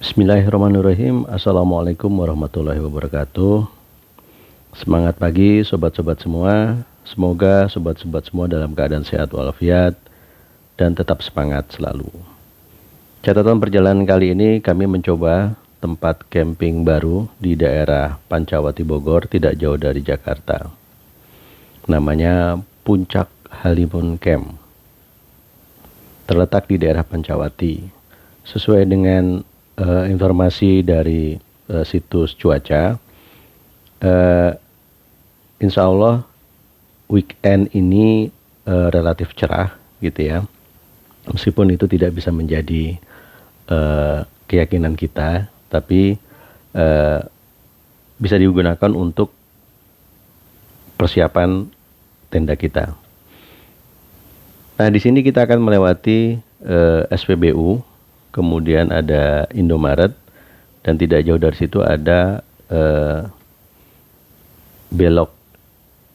Bismillahirrahmanirrahim. Assalamualaikum warahmatullahi wabarakatuh. Semangat pagi sobat-sobat semua. Semoga sobat-sobat semua dalam keadaan sehat walafiat dan tetap semangat selalu. Catatan perjalanan kali ini kami mencoba tempat camping baru di daerah Pancawati Bogor, tidak jauh dari Jakarta. Namanya Puncak Halimun Camp. Terletak di daerah Pancawati. Sesuai dengan informasi dari situs cuaca, insya Allah weekend ini relatif cerah gitu ya, meskipun itu tidak bisa menjadi keyakinan kita, tapi bisa digunakan untuk persiapan tenda kita. Nah, di sini kita akan melewati SPBU, kemudian ada Indomaret, dan tidak jauh dari situ ada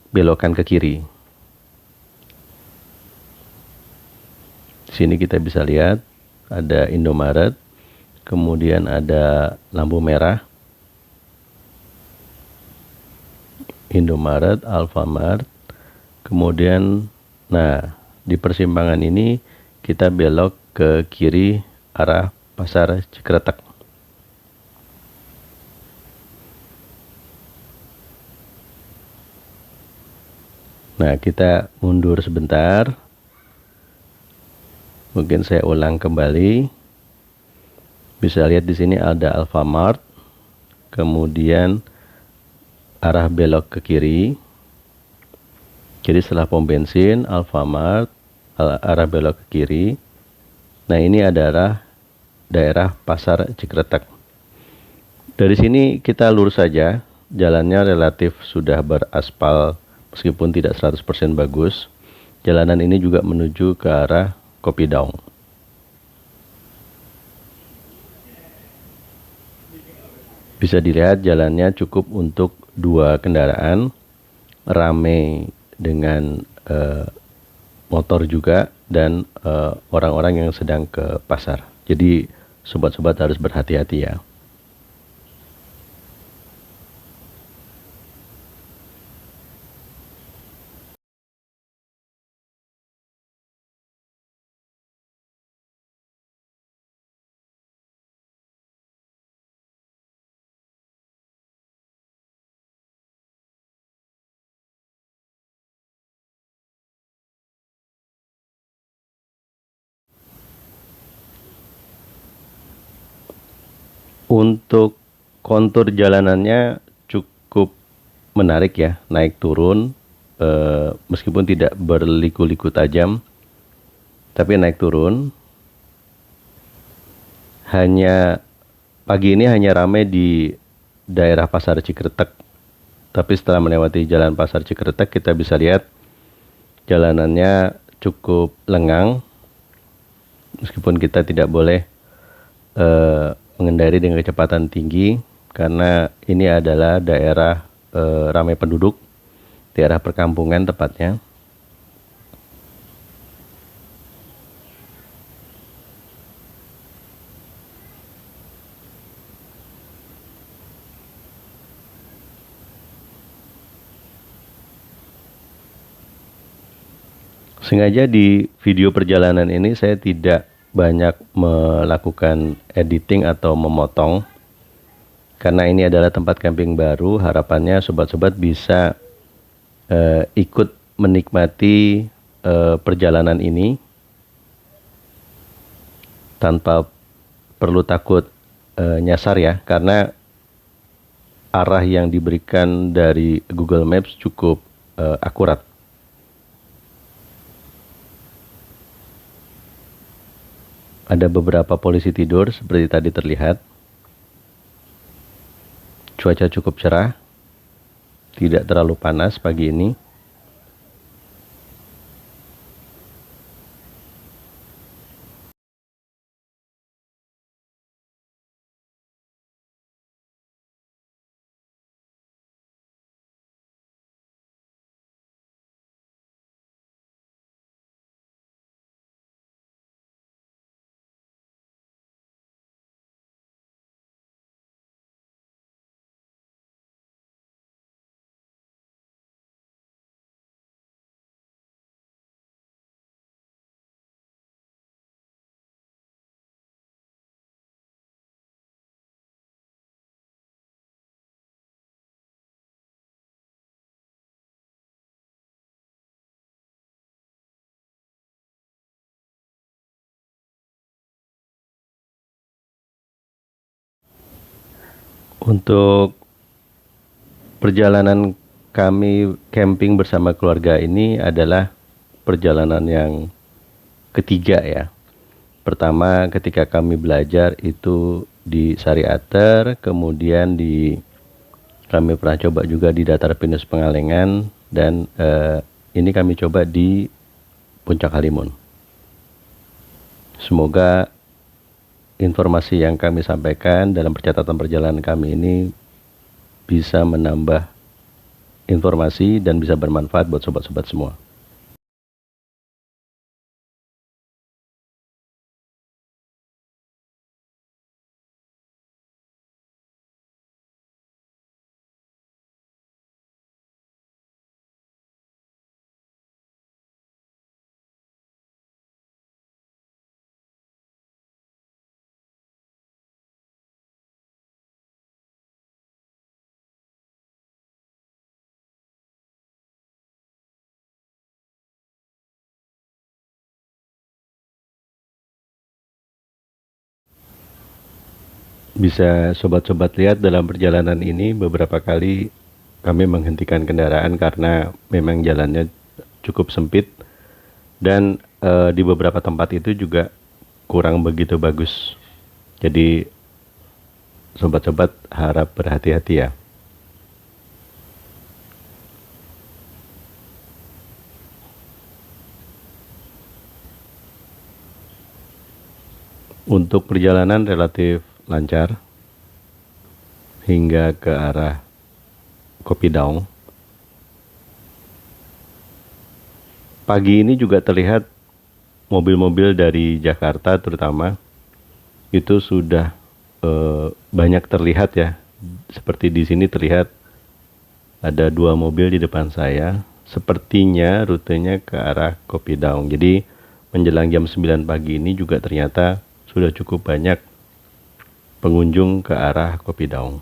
belokan ke kiri. Di sini kita bisa lihat ada Indomaret, kemudian ada lampu merah, Indomaret, Alfamart, kemudian di persimpangan ini kita belok ke kiri arah Pasar Cikretek. Nah, kita mundur sebentar. Mungkin saya ulang kembali. Bisa lihat di sini ada Alfamart, kemudian arah belok ke kiri. Jadi setelah pom bensin, Alfamart, arah belok ke kiri. Nah, ini adalah daerah Pasar Cikretek. Dari sini kita lurus saja. Jalannya relatif sudah beraspal, meskipun tidak 100% bagus. Jalanan ini juga menuju ke arah Kopi Daung. Bisa dilihat jalannya cukup untuk 2 kendaraan, ramai dengan motor juga, dan orang-orang yang sedang ke pasar. Jadi sobat-sobat harus berhati-hati ya. Untuk kontur jalanannya cukup menarik ya, naik turun, meskipun tidak berliku-liku tajam, tapi naik turun. Pagi ini hanya ramai di daerah Pasar Cikretek, tapi setelah melewati jalan Pasar Cikretek kita bisa lihat jalanannya cukup lengang, meskipun kita tidak boleh mengendari dengan kecepatan tinggi karena ini adalah daerah ramai penduduk, daerah perkampungan tepatnya. Sengaja di video perjalanan ini saya tidak banyak melakukan editing atau memotong, karena ini adalah tempat camping baru. Harapannya sobat-sobat bisa ikut menikmati perjalanan ini tanpa perlu takut nyasar ya, karena arah yang diberikan dari Google Maps cukup akurat. Ada beberapa polisi tidur seperti tadi terlihat. Cuaca cukup cerah, tidak terlalu panas pagi ini. Untuk perjalanan kami camping bersama keluarga ini adalah perjalanan yang ketiga ya. Pertama ketika kami belajar itu di Sariater, kemudian kami pernah coba juga di Datar Pinus Pengalengan, dan ini kami coba di Puncak Halimun. Semoga informasi yang kami sampaikan dalam percatatan perjalanan kami ini bisa menambah informasi dan bisa bermanfaat buat sobat-sobat semua. Bisa sobat-sobat lihat dalam perjalanan ini beberapa kali kami menghentikan kendaraan karena memang jalannya cukup sempit, dan di beberapa tempat itu juga kurang begitu bagus. Jadi sobat-sobat harap berhati-hati ya. Untuk perjalanan relatif lancar hingga ke arah Kopi Daung. Pagi ini juga terlihat mobil-mobil dari Jakarta terutama itu sudah banyak terlihat ya. Seperti di sini terlihat ada 2 mobil di depan saya. Sepertinya rutenya ke arah Kopi Daung. Jadi menjelang jam 9 pagi ini juga ternyata sudah cukup banyak pengunjung ke arah Kopi Daung.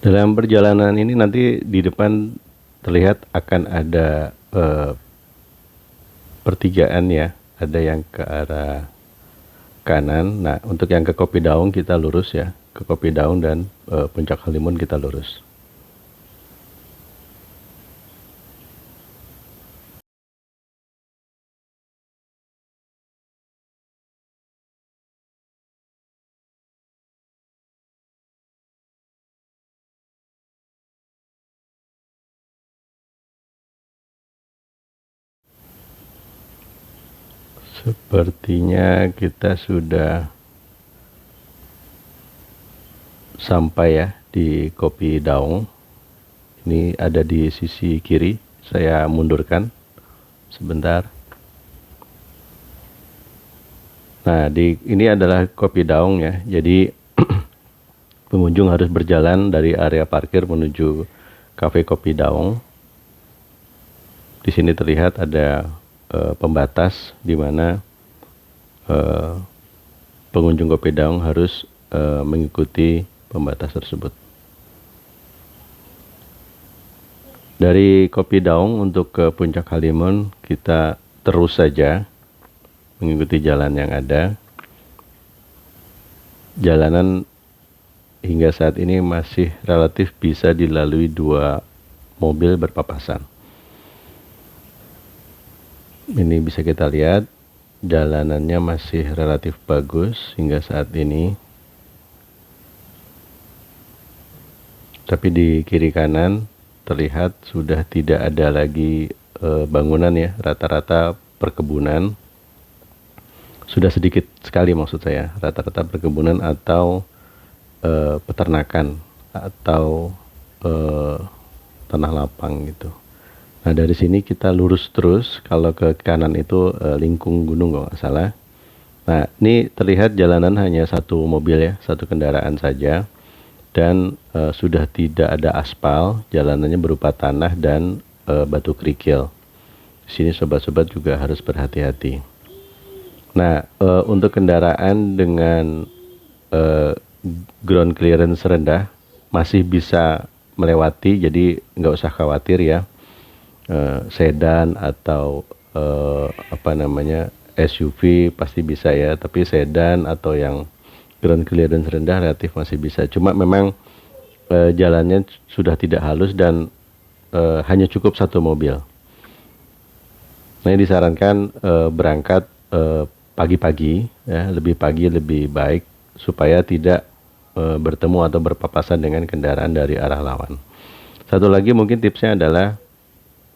Dalam perjalanan ini nanti di depan terlihat akan ada pertigaan ya, ada yang ke arah kanan. Nah, untuk yang ke Kopi Daung kita lurus ya, ke Kopi Daung dan Puncak Halimun kita lurus. Sepertinya kita sudah sampai ya di Kopi Daung. Ini ada di sisi kiri. Saya mundurkan sebentar. Nah, ini adalah Kopi Daung ya. Jadi pengunjung harus berjalan dari area parkir menuju Cafe Kopi Daung. Di sini terlihat ada pembatas di mana pengunjung Kopi Daung harus mengikuti pembatas tersebut. Dari Kopi Daung untuk ke Puncak Halimun kita terus saja mengikuti jalan yang ada. Jalanan hingga saat ini masih relatif bisa dilalui 2 mobil berpapasan. Ini bisa kita lihat jalanannya masih relatif bagus hingga saat ini. Tapi di kiri kanan terlihat sudah tidak ada lagi bangunan ya, rata-rata perkebunan. Sudah sedikit sekali maksud saya, rata-rata perkebunan atau peternakan atau tanah lapang gitu. Nah dari sini kita lurus terus, kalau ke kanan itu Lingkung Gunung kalau nggak salah. Nah ini terlihat jalanan hanya satu mobil ya, satu kendaraan saja. Dan sudah tidak ada aspal, jalanannya berupa tanah dan batu kerikil. Di sini sobat-sobat juga harus berhati-hati. Nah, untuk kendaraan dengan ground clearance rendah masih bisa melewati, jadi nggak usah khawatir ya. Sedan atau SUV pasti bisa ya, tapi sedan atau yang ground clearance rendah relatif masih bisa. Cuma memang jalannya sudah tidak halus dan hanya cukup satu mobil. Nah, ini disarankan berangkat pagi-pagi ya, lebih pagi lebih baik supaya tidak bertemu atau berpapasan dengan kendaraan dari arah lawan. Satu lagi mungkin tipsnya adalah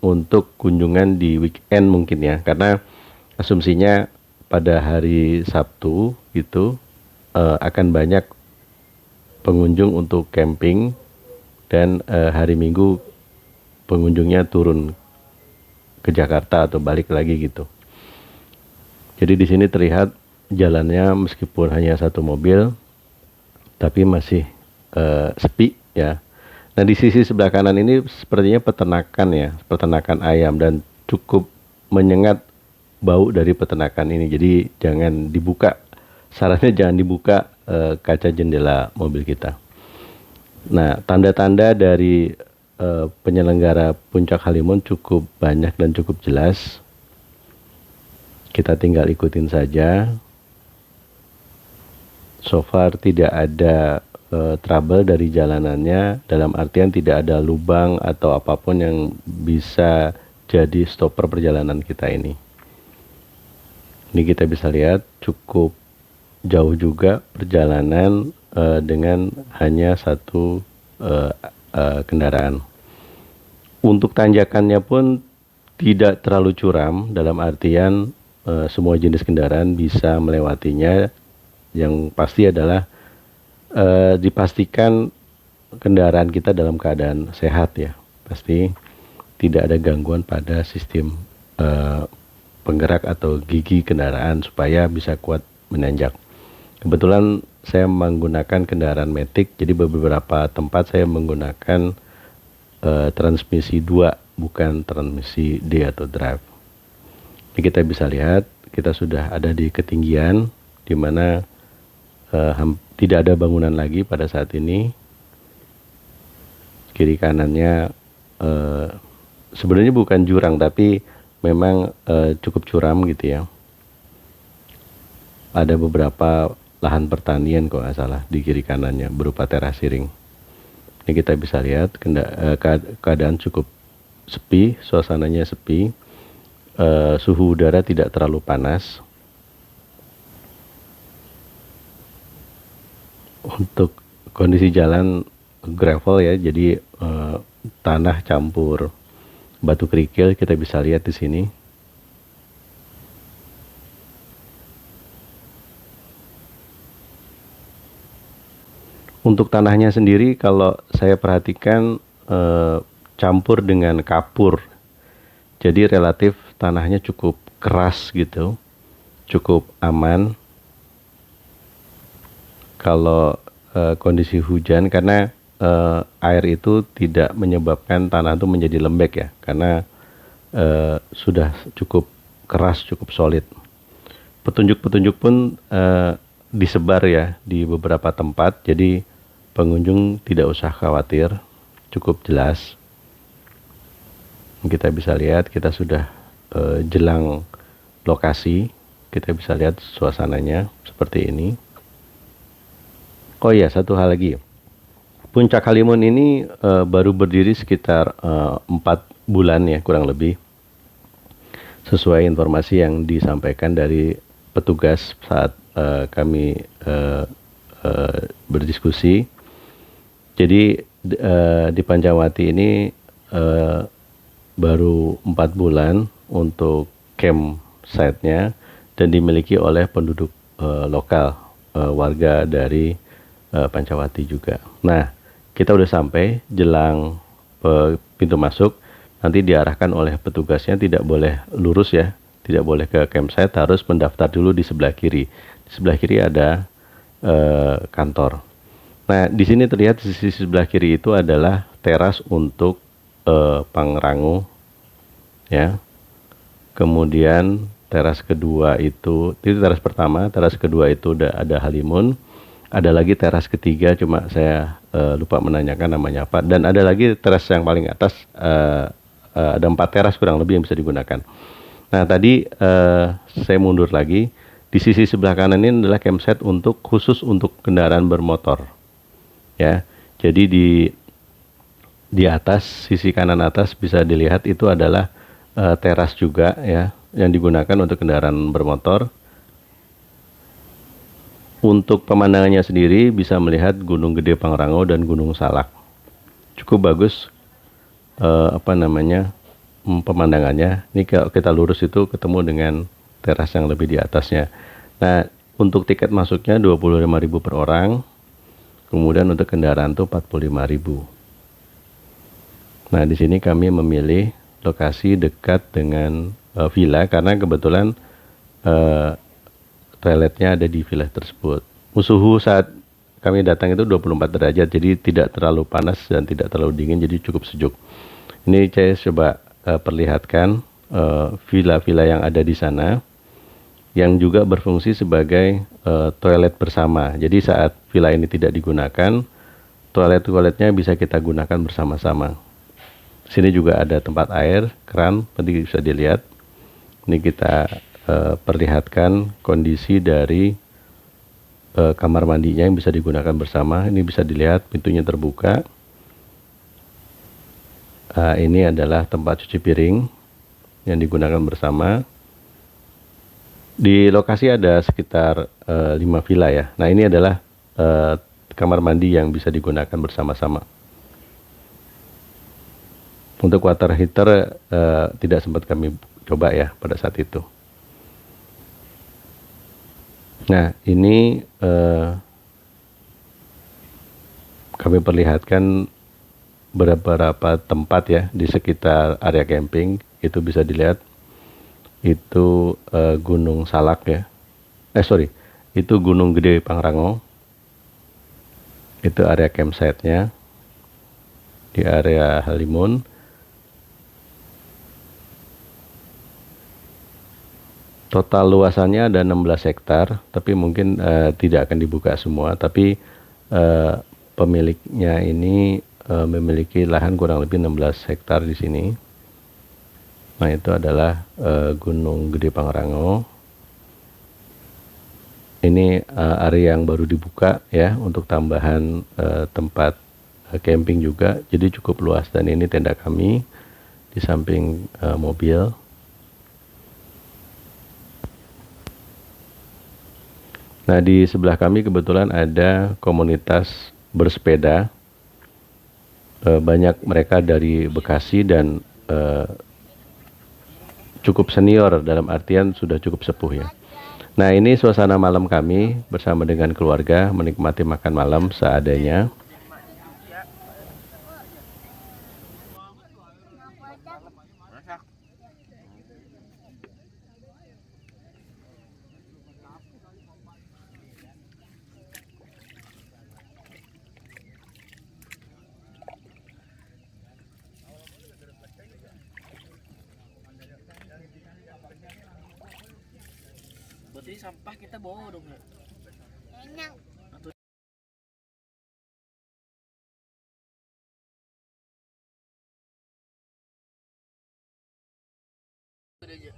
untuk kunjungan di weekend mungkin ya, karena asumsinya pada hari Sabtu itu akan banyak pengunjung untuk camping dan hari Minggu pengunjungnya turun ke Jakarta atau balik lagi gitu. Jadi di sini terlihat jalannya meskipun hanya satu mobil tapi masih sepi ya. Nah di sisi sebelah kanan ini sepertinya peternakan ya, peternakan ayam dan cukup menyengat bau dari peternakan ini. Jadi jangan dibuka, sarannya jangan dibuka kaca jendela mobil kita. Nah, tanda-tanda dari penyelenggara Puncak Halimun cukup banyak dan cukup jelas. Kita tinggal ikutin saja. So far tidak ada trouble dari jalanannya, dalam artian tidak ada lubang atau apapun yang bisa jadi stopper perjalanan kita ini. Ini kita bisa lihat cukup jauh juga perjalanan dengan hanya satu kendaraan. Untuk tanjakannya pun tidak terlalu curam, dalam artian semua jenis kendaraan bisa melewatinya. Yang pasti adalah dipastikan kendaraan kita dalam keadaan sehat ya. Pasti tidak ada gangguan pada sistem penggerak atau gigi kendaraan supaya bisa kuat menanjak. Kebetulan saya menggunakan kendaraan Matic, jadi beberapa tempat saya menggunakan transmisi 2, bukan transmisi D atau drive. Ini kita bisa lihat, kita sudah ada di ketinggian di mana tidak ada bangunan lagi pada saat ini. Kiri kanannya sebenarnya bukan jurang, tapi memang cukup curam gitu ya. Ada beberapa lahan pertanian kalau nggak salah di kiri kanannya berupa terasiring. Ini kita bisa lihat keadaan cukup sepi, suasananya sepi, suhu udara tidak terlalu panas. Untuk kondisi jalan gravel ya, jadi tanah campur batu kerikil, kita bisa lihat di sini. Untuk tanahnya sendiri kalau saya perhatikan campur dengan kapur. Jadi relatif tanahnya cukup keras gitu. Cukup aman kalau kondisi hujan, karena air itu tidak menyebabkan tanah itu menjadi lembek ya, karena sudah cukup keras, cukup solid. Petunjuk-petunjuk pun disebar ya di beberapa tempat, jadi pengunjung tidak usah khawatir, cukup jelas. Kita bisa lihat, kita sudah jelang lokasi, kita bisa lihat suasananya seperti ini. Oh iya, satu hal lagi, Puncak Halimun ini baru berdiri sekitar 4 bulan ya, kurang lebih, sesuai informasi yang disampaikan dari petugas saat kami berdiskusi. Jadi di Pancawati ini eh, baru 4 bulan untuk campsite-nya dan dimiliki oleh penduduk lokal, warga dari Pancawati juga. Nah, kita udah sampai jelang pintu masuk. Nanti diarahkan oleh petugasnya, tidak boleh lurus ya, tidak boleh ke campsite, harus mendaftar dulu di sebelah kiri. Di sebelah kiri ada kantor. Nah, di sini terlihat di sisi sebelah kiri itu adalah teras untuk Pangrango, ya. Kemudian teras kedua itu teras pertama, teras kedua itu udah ada Halimun. Ada lagi teras ketiga, cuma saya lupa menanyakan namanya apa. Dan ada lagi teras yang paling atas, ada 4 teras kurang lebih yang bisa digunakan. Nah, tadi saya mundur lagi. Di sisi sebelah kanan ini adalah campsite khusus untuk kendaraan bermotor. Ya, jadi di atas, sisi kanan atas bisa dilihat itu adalah teras juga ya, yang digunakan untuk kendaraan bermotor. Untuk pemandangannya sendiri bisa melihat Gunung Gede Pangrango dan Gunung Salak. Cukup bagus pemandangannya. Ini kalau kita lurus itu ketemu dengan teras yang lebih di atasnya. Nah, untuk tiket masuknya 25.000 per orang. Kemudian untuk kendaraan tuh 45.000. Nah, di sini kami memilih lokasi dekat dengan villa karena kebetulan toiletnya ada di villa tersebut. Suhu saat kami datang itu 24 derajat, jadi tidak terlalu panas dan tidak terlalu dingin, jadi cukup sejuk. Ini saya coba perlihatkan villa-villa yang ada di sana, yang juga berfungsi sebagai toilet bersama. Jadi saat villa ini tidak digunakan, toilet-toiletnya bisa kita gunakan bersama-sama. Sini juga ada tempat air, keran, tadi bisa dilihat. Ini kita perlihatkan kondisi dari kamar mandinya yang bisa digunakan bersama. Ini bisa dilihat pintunya terbuka. Ini adalah tempat cuci piring yang digunakan bersama. Di lokasi ada sekitar 5 villa ya. Nah, ini adalah kamar mandi yang bisa digunakan bersama-sama. Untuk water heater tidak sempat kami coba ya pada saat itu. Nah, ini kami perlihatkan beberapa tempat ya di sekitar area camping. Itu bisa dilihat. Itu Gunung Salak ya. Itu Gunung Gede Pangrango. Itu area campsite-nya. Di area Halimun. Total luasannya ada 16 hektar, tapi mungkin tidak akan dibuka semua. Tapi pemiliknya ini memiliki lahan kurang lebih 16 hektar di sini. Nah, itu adalah Gunung Gede Pangrango. Ini area yang baru dibuka ya untuk tambahan tempat camping juga. Jadi cukup luas, dan ini tenda kami di samping mobil. Nah, di sebelah kami kebetulan ada komunitas bersepeda. Banyak mereka dari Bekasi dan cukup senior, dalam artian sudah cukup sepuh ya. Nah, ini suasana malam kami bersama dengan keluarga menikmati makan malam seadanya. Berarti sampah kita bawa dong ya? Enak. Atau aja.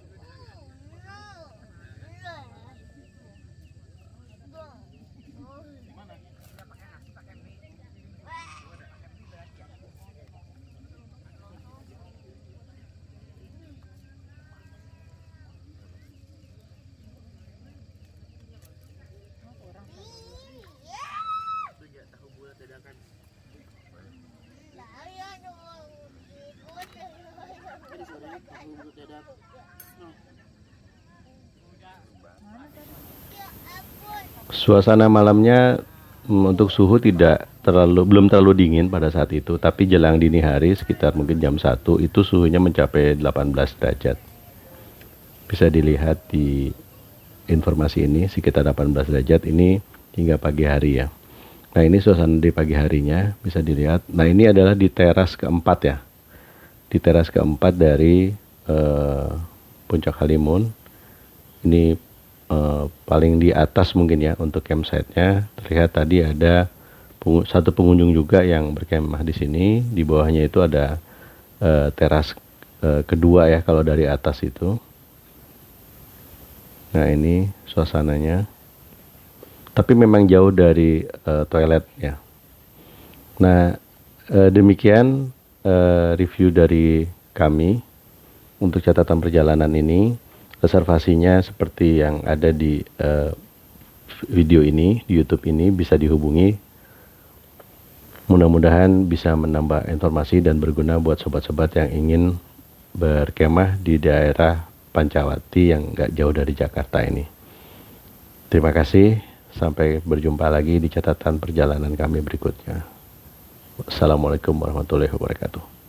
Itu aja tahu bulat dadakan. Suasana malamnya untuk suhu belum terlalu dingin pada saat itu, tapi jelang dini hari sekitar mungkin jam 1 itu suhunya mencapai 18 derajat. Bisa dilihat di informasi ini sekitar 18 derajat ini hingga pagi hari ya. Nah, ini suasana di pagi harinya bisa dilihat. Nah, ini adalah di teras keempat ya. Di teras keempat dari Puncak Halimun. Ini paling di atas mungkin ya untuk campsite-nya. Terlihat tadi ada satu pengunjung juga yang berkemah di sini. Di bawahnya itu ada teras kedua ya kalau dari atas itu. Nah, ini suasananya. Tapi memang jauh dari toilet ya. Nah, demikian review dari kami untuk catatan perjalanan ini. Reservasinya seperti yang ada di video ini, di YouTube ini, bisa dihubungi. Mudah-mudahan bisa menambah informasi dan berguna buat sobat-sobat yang ingin berkemah di daerah Pancawati yang gak jauh dari Jakarta ini. Terima kasih, sampai berjumpa lagi di catatan perjalanan kami berikutnya. Wassalamualaikum warahmatullahi wabarakatuh.